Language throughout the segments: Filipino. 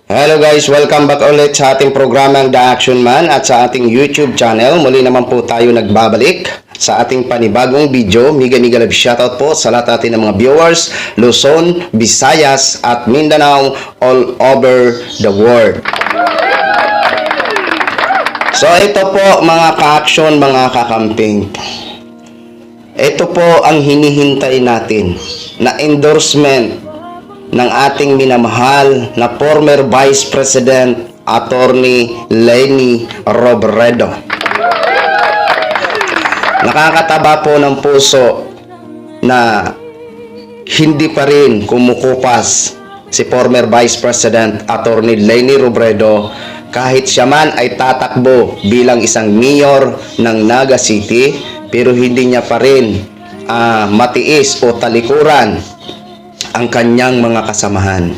Hello guys, welcome back ulit sa ating programang The Action Man at sa ating YouTube channel. Muli naman po tayo nagbabalik sa ating panibagong video. Miga love shoutout po sa lahat natin ng mga viewers, Luzon, Visayas at Mindanao all over the world. So ito po mga ka-action, mga kakamping. Ito po ang hinihintay natin na endorsement ng ating minamahal na former Vice President Attorney Leni Robredo. Nakakataba po ng puso na hindi pa rin kumukupas si former Vice President Attorney Leni Robredo kahit siya man ay tatakbo bilang isang mayor ng Naga City, pero hindi niya pa rin matiis o talikuran ang kanyang mga kasamahan.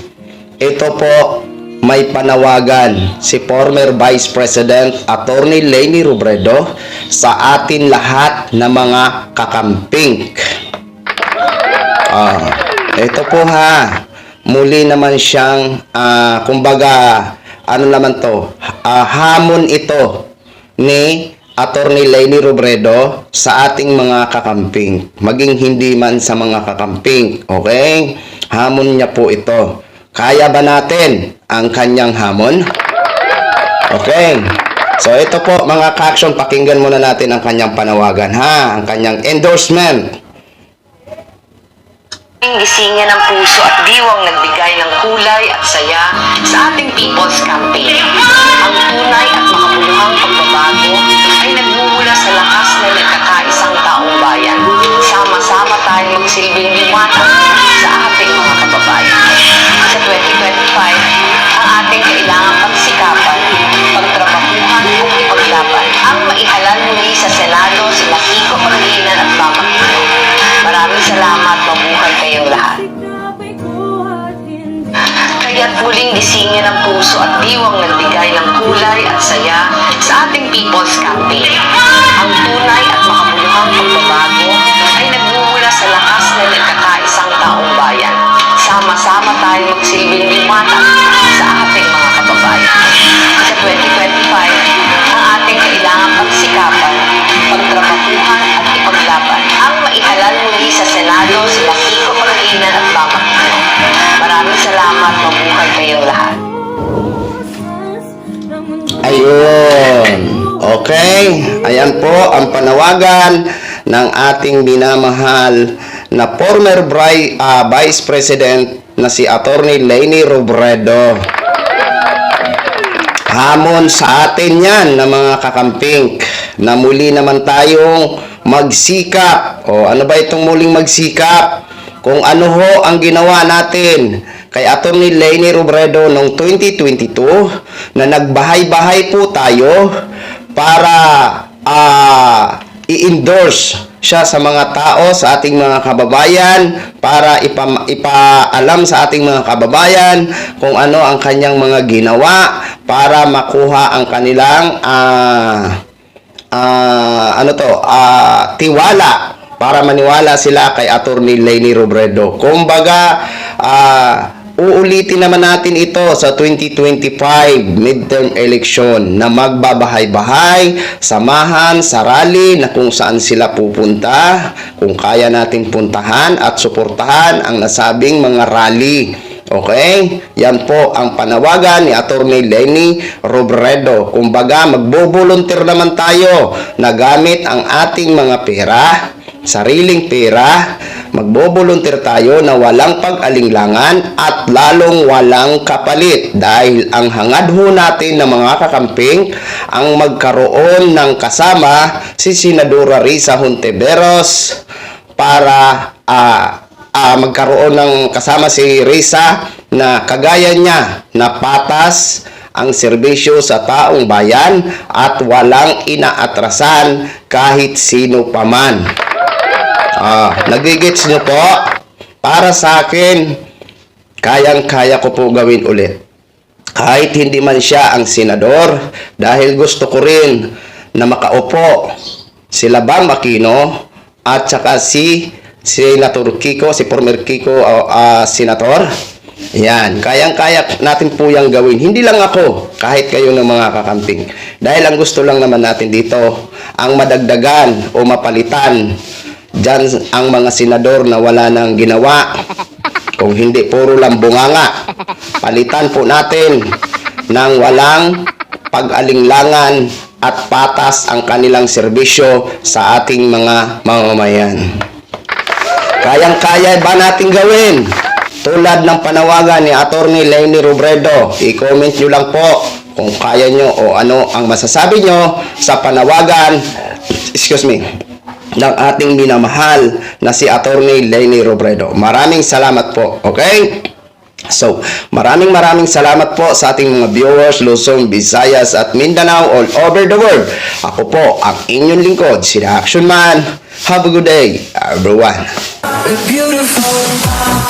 Ito po, may panawagan si former Vice President Attorney Leni Robredo sa atin lahat na mga kakamping. Ito po ha, muli naman siyang kumbaga, hamon ito ni Attorney Leni Robredo sa ating mga kakamping, maging hindi man sa mga kakamping, okay? Hamon niya po ito. Kaya ba natin ang kanyang hamon? Okay. So ito po mga ka-action, pakinggan muna natin ang kanyang panawagan ha, ang kanyang endorsement. Gisingin ng puso at diwang nagbigay ng kulay at saya sa ating People's Campaign. Ang tunay at makabuluhang pagbabago ay nagmumula sa lakas na nagkakaisang taong bayan. Sama-sama tayong magsilbing liwanag sa ating mga kababayan. Sa 2025, ang ating kailangang pagsikapan, pagtrabahuhan at ipaglaban ang maihalal muli sa Senado sila Kiko Pangilinan at Bama Aquino. Maraming salamat, mabuhay kayong lahat. Kaya't muling gisingin ang puso at diwang nagbigay ng kulay at saya sa ating People's Campaign. Ang tunay at makabuluhang pagbabago ay nagmumula sa lakas na nagkakaisang taong bayan. Sama-sama tayong magsilbing liwanag sa ating mga kababayan. Sa 2025, ang ating kailangang pagsikapan, pagtrabahuhan at ipaglaban ang maihalal muli sa Senado sila Kiko Pangilinan at Bama Aquino. Maraming salamat, mabuhay kayong lahat. Ayun. Okay. Ayan po ang panawagan ng ating minamahal na former Vice President na si Attorney Leni Robredo. Hamon sa atin yan na mga kakamping na muli naman tayong magsikap. O ano ba itong muling magsikap? Kung ano ho ang ginawa natin kay Attorney Leni Robredo noong 2022 na nagbahay-bahay po tayo para i-endorse siya sa mga tao, sa ating mga kababayan, para ipaalam sa ating mga kababayan kung ano ang kanyang mga ginawa para makuha ang kanilang tiwala, para maniwala sila kay Attorney Leni Robredo. Kumbaga, uulitin naman natin ito sa 2025 midterm election na magbabahay-bahay, samahan sa rally na kung saan sila pupunta, kung kaya natin puntahan at suportahan ang nasabing mga rally. Okay? Yan po ang panawagan ni Attorney Leni Robredo. Kumbaga, magbo-volunteer naman tayo na gamit ang ating mga pera, sariling pera, magbo-volunteer tayo na walang pag-alinglangan at lalong walang kapalit, dahil ang hangad ho natin na mga kakamping ang magkaroon ng kasama si Senadora Risa Hontiveros para magkaroon ng kasama si Risa na kagaya niya na patas ang serbisyo sa taong bayan at walang inaatrasan kahit sino paman. Nagigits nyo po? Para sa akin, kayang-kaya ko po gawin ulit. Kahit hindi man siya ang senador, dahil gusto ko rin na makaupo sila Bam Aquino at saka si Senator Kiko, si former Kiko, senator, Yan, kayang-kaya natin po yung gawin. Hindi lang ako, kahit kayo ng mga kakamping. Dahil ang gusto lang naman natin dito, ang madagdagan o mapalitan. Diyan ang mga senador na wala nang ginawa. Kung hindi, puro lang bunganga. Palitan po natin ng walang pag-alinglangan at patas ang kanilang serbisyo sa ating mga mamamayan. Kayang-kaya ba natin gawin? Tulad ng panawagan ni Atty. Leni Robredo, i-comment nyo lang po kung kaya nyo o ano ang masasabi nyo sa panawagan, ng ating minamahal na si Atty. Leni Robredo. Maraming salamat po, okay? So, maraming salamat po sa ating mga viewers, Luzon, Visayas at Mindanao all over the world. Ako po ang inyong lingkod, si The Action Man. Have a good day, everyone. Beautiful.